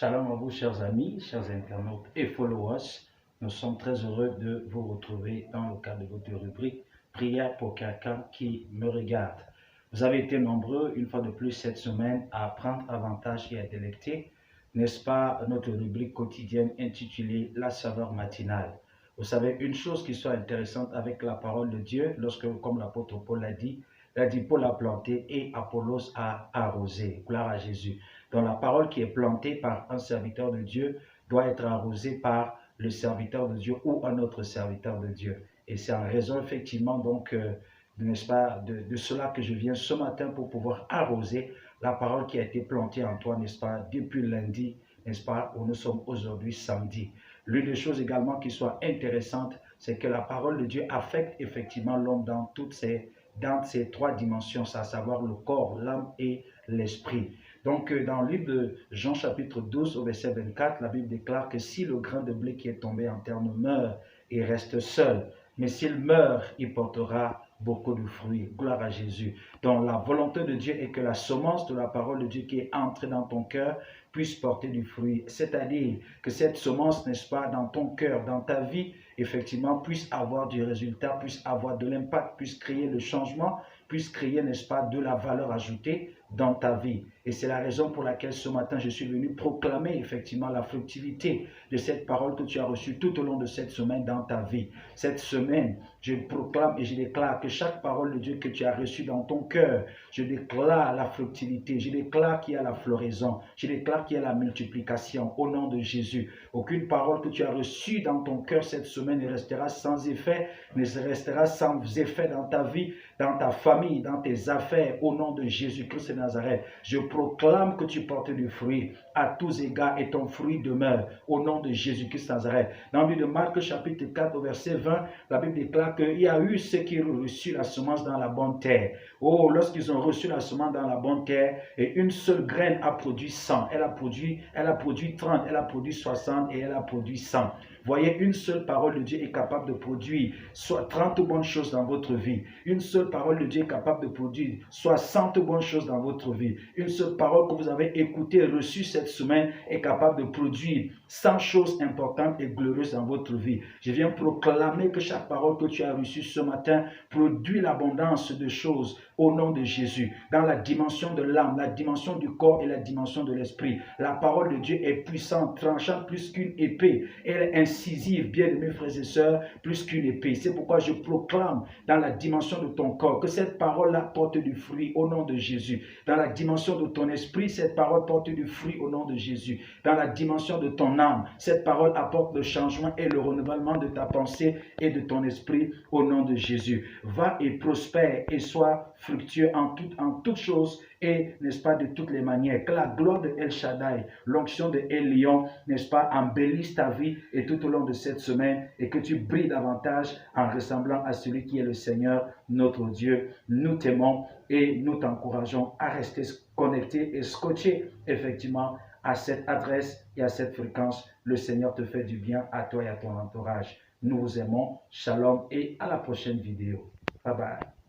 Shalom à vous, chers amis, chers internautes et followers. Nous sommes très heureux de vous retrouver dans le cadre de votre rubrique Prière pour quelqu'un qui me regarde. Vous avez été nombreux, une fois de plus cette semaine, à prendre avantage et à délecter, n'est-ce pas, notre rubrique quotidienne intitulée La saveur matinale. Vous savez, une chose qui soit intéressante avec la parole de Dieu, lorsque, comme l'apôtre Paul l'a dit, Paul a planté et Apollos a arrosé. Gloire à Jésus. Donc la parole qui est plantée par un serviteur de Dieu doit être arrosée par le serviteur de Dieu ou un autre serviteur de Dieu. Et c'est en raison effectivement donc, n'est-ce pas, de cela que je viens ce matin pour pouvoir arroser la parole qui a été plantée en toi, n'est-ce pas, depuis lundi, n'est-ce pas, où nous sommes aujourd'hui samedi. L'une des choses également qui soit intéressante, c'est que la parole de Dieu affecte effectivement l'homme dans ces trois dimensions, à savoir le corps, l'âme et l'esprit. Donc, dans le livre de Jean chapitre 12 au verset 24, la Bible déclare que si le grain de blé qui est tombé en terre meurt, il reste seul. Mais s'il meurt, il portera beaucoup de fruits. Gloire à Jésus. Donc, la volonté de Dieu est que la semence de la parole de Dieu qui est entrée dans ton cœur puisse porter du fruit. C'est-à-dire que cette semence, n'est-ce pas, dans ton cœur, dans ta vie, effectivement, puisse avoir du résultat, puisse avoir de l'impact, puisse créer le changement, puisse créer, n'est-ce pas, de la valeur ajoutée dans ta vie. Et c'est la raison pour laquelle ce matin, je suis venu proclamer effectivement la fructivité de cette parole que tu as reçue tout au long de cette semaine dans ta vie. Cette semaine, je proclame et je déclare que chaque parole de Dieu que tu as reçue dans ton cœur, je déclare la fructivité, je déclare qu'il y a la floraison, je déclare qu'il y a la multiplication au nom de Jésus. Aucune parole que tu as reçue dans ton cœur cette semaine ne restera sans effet, ne restera sans effet dans ta vie, dans ta famille, dans tes affaires, au nom de Jésus-Christ de Nazareth. Je proclame que tu portes du fruit à tous égards et ton fruit demeure au nom de Jésus-Christ de Nazareth. Dans le livre de Marc chapitre 4 au verset 20, la Bible déclare qu'il y a eu ceux qui ont reçu la semence dans la bonne terre. Oh, lorsqu'ils ont reçu la semence dans la bonne terre, et une seule graine a produit 100, elle a produit 30, elle a produit 60 et elle a produit 100. Voyez, une seule parole de Dieu est capable de produire soit 30 bonnes choses dans votre vie. Une seule parole de Dieu est capable de produire 60 bonnes choses dans votre vie. Une seule parole que vous avez écoutée et reçue cette semaine est capable de produire 100 choses importantes et glorieuses dans votre vie. Je viens proclamer que chaque parole que tu as reçue ce matin produit l'abondance de choses au nom de Jésus. Dans la dimension de l'âme, la dimension du corps et la dimension de l'esprit. La parole de Dieu est puissante, tranchante plus qu'une épée. Elle est incisive, bien aimés frères et sœurs, plus qu'une épée. C'est pourquoi je proclame dans la dimension de ton corps que cette parole-là porte du fruit au nom de Jésus. Dans la dimension de ton esprit, cette parole porte du fruit au nom de Jésus. Dans la dimension de ton âme, cette parole apporte le changement et le renouvellement de ta pensée et de ton esprit au nom de Jésus. Va et prospère et sois fructueux en toutes choses et, n'est-ce pas, de toutes les manières. Que la gloire de El Shaddai, l'onction de El Lion, n'est-ce pas, embellisse ta vie et tout au long de cette semaine et que tu brilles davantage en ressemblant à celui qui est le Seigneur, notre Dieu. Nous t'aimons et nous t'encourageons à rester connecté et scotché effectivement à cette adresse et à cette fréquence. Le Seigneur te fait du bien à toi et à ton entourage. Nous vous aimons. Shalom et à la prochaine vidéo. Bye bye.